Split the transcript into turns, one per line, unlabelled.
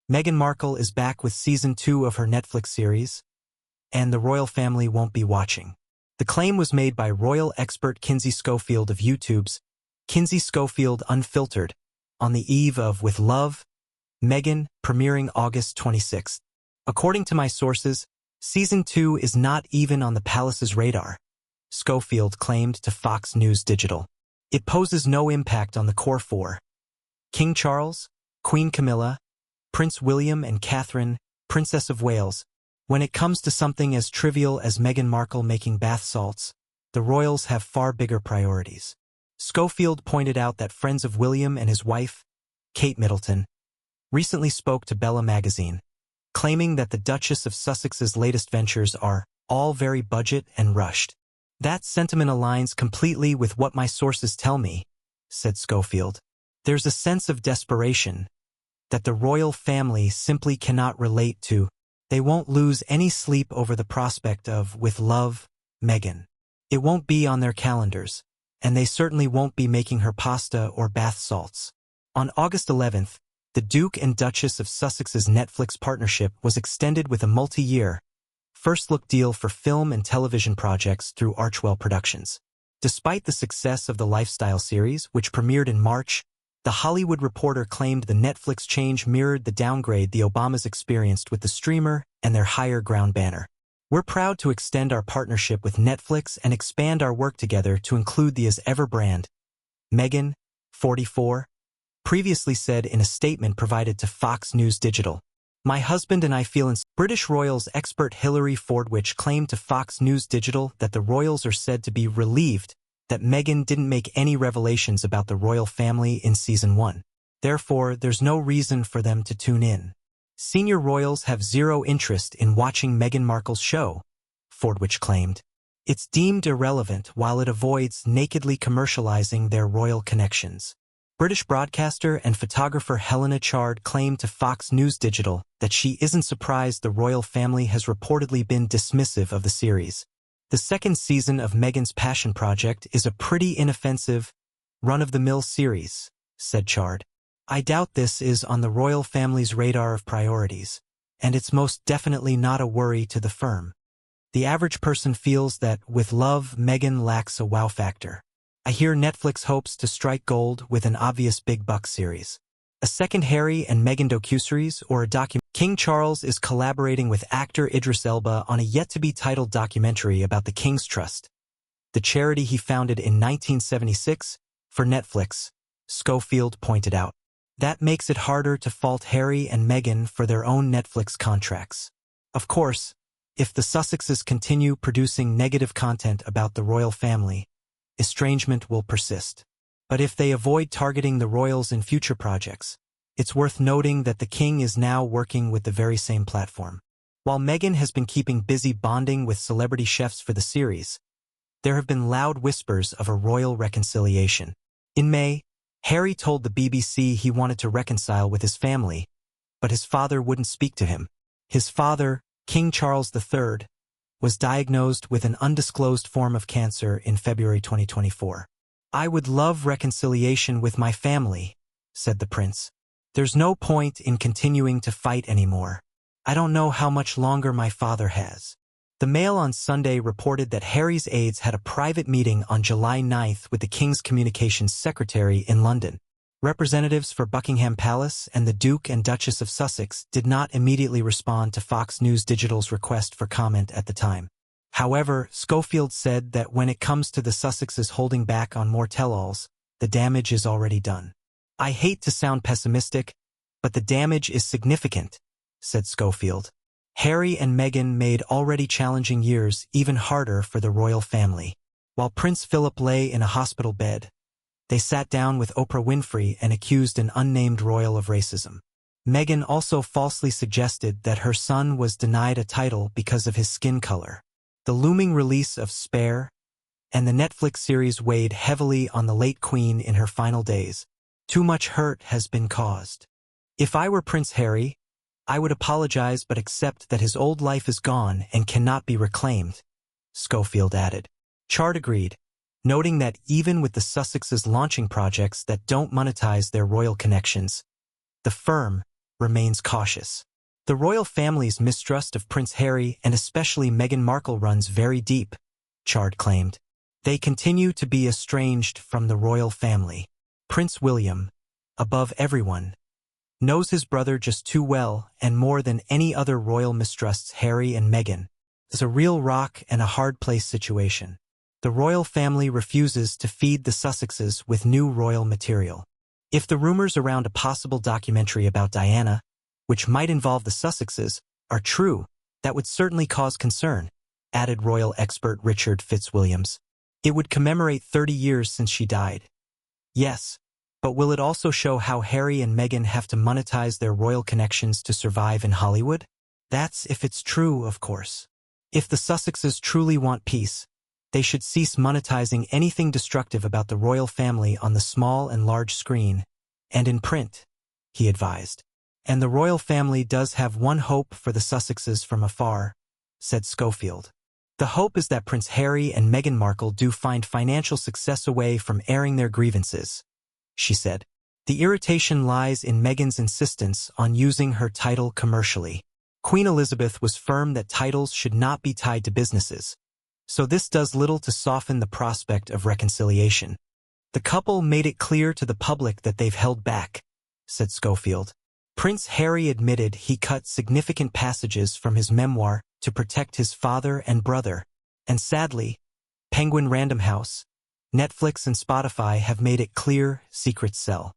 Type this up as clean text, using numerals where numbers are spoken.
Meghan Markle is back with Season 2 of her Netflix series, and the royal family won't be watching. The claim was made by royal expert Kinsey Schofield of YouTube's Kinsey Schofield Unfiltered on the eve of With Love, Meghan, premiering August 26. According to my sources, Season 2 is not even on the palace's radar, Schofield claimed to Fox News Digital. It poses no impact on the core four: King Charles, Queen Camilla, Prince William and Catherine, Princess of Wales. When it comes to something as trivial as Meghan Markle making bath salts, the royals have far bigger priorities. Schofield pointed out that friends of William and his wife, Kate Middleton, recently spoke to Bella magazine, claiming that the Duchess of Sussex's latest ventures are all very budget and rushed. That sentiment aligns completely with what my sources tell me, said Schofield. There's a sense of desperation that the royal family simply cannot relate to. They won't lose any sleep over the prospect of With Love, Meghan. It won't be on their calendars, and they certainly won't be making her pasta or bath salts. On August 11th, the Duke and Duchess of Sussex's Netflix partnership was extended with a multi-year, first-look deal for film and television projects through Archwell Productions. Despite the success of the lifestyle series, which premiered in March, The Hollywood Reporter claimed the Netflix change mirrored the downgrade the Obamas experienced with the streamer and their higher ground banner. We're proud to extend our partnership with Netflix and expand our work together to include the As Ever brand, Meghan, 44, previously said in a statement provided to Fox News Digital. My husband and I feel British royals expert Hilary Fordwich claimed to Fox News Digital that the royals are said to be relieved that Meghan didn't make any revelations about the royal family in Season 1. Therefore, there's no reason for them to tune in. Senior royals have zero interest in watching Meghan Markle's show, Fordwich claimed. It's deemed irrelevant while it avoids nakedly commercializing their royal connections. British broadcaster and photographer Helena Chard claimed to Fox News Digital that she isn't surprised the royal family has reportedly been dismissive of the series. The second season of Meghan's passion project is a pretty inoffensive, run-of-the-mill series, said Chard. I doubt this is on the royal family's radar of priorities, and it's most definitely not a worry to the firm. The average person feels that With Love, Meghan lacks a wow factor. I hear Netflix hopes to strike gold with an obvious big buck series. A second Harry and Meghan docuseries or a documentary. King Charles is collaborating with actor Idris Elba on a yet-to-be-titled documentary about the King's Trust, the charity he founded in 1976, for Netflix, Schofield pointed out. That makes it harder to fault Harry and Meghan for their own Netflix contracts. Of course, if the Sussexes continue producing negative content about the royal family, estrangement will persist. But if they avoid targeting the royals in future projects, it's worth noting that the king is now working with the very same platform. While Meghan has been keeping busy bonding with celebrity chefs for the series, there have been loud whispers of a royal reconciliation. In May, Harry told the BBC he wanted to reconcile with his family, but his father wouldn't speak to him. His father, King Charles III, was diagnosed with an undisclosed form of cancer in February 2024. I would love reconciliation with my family, said the prince. There's no point in continuing to fight anymore. I don't know how much longer my father has. The Mail on Sunday reported that Harry's aides had a private meeting on July 9th with the King's Communications Secretary in London. Representatives for Buckingham Palace and the Duke and Duchess of Sussex did not immediately respond to Fox News Digital's request for comment at the time. However, Schofield said that when it comes to the Sussexes holding back on more tell-alls, the damage is already done. I hate to sound pessimistic, but the damage is significant, said Schofield. Harry and Meghan made already challenging years even harder for the royal family. While Prince Philip lay in a hospital bed, they sat down with Oprah Winfrey and accused an unnamed royal of racism. Meghan also falsely suggested that her son was denied a title because of his skin color. The looming release of Spare and the Netflix series weighed heavily on the late Queen in her final days. Too much hurt has been caused. If I were Prince Harry, I would apologize but accept that his old life is gone and cannot be reclaimed, Schofield added. Chard agreed, noting that even with the Sussexes launching projects that don't monetize their royal connections, the firm, remains cautious. The royal family's mistrust of Prince Harry and especially Meghan Markle runs very deep, Chard claimed. They continue to be estranged from the royal family. Prince William, above everyone, knows his brother just too well and more than any other royal mistrusts Harry and Meghan. It's a real rock and a hard place situation. The royal family refuses to feed the Sussexes with new royal material. If the rumors around a possible documentary about Diana, which might involve the Sussexes, are true, that would certainly cause concern, added royal expert Richard Fitzwilliams. It would commemorate 30 years since she died. Yes, but will it also show how Harry and Meghan have to monetize their royal connections to survive in Hollywood? That's if it's true, of course. If the Sussexes truly want peace, they should cease monetizing anything destructive about the royal family on the small and large screen, and in print, he advised. And the royal family does have one hope for the Sussexes from afar, said Schofield. The hope is that Prince Harry and Meghan Markle do find financial success away from airing their grievances, she said. The irritation lies in Meghan's insistence on using her title commercially. Queen Elizabeth was firm that titles should not be tied to businesses, so this does little to soften the prospect of reconciliation. The couple made it clear to the public that they've held back, said Schofield. Prince Harry admitted he cut significant passages from his memoir to protect his father and brother, and sadly, Penguin Random House, Netflix and Spotify have made it clear secrets sell.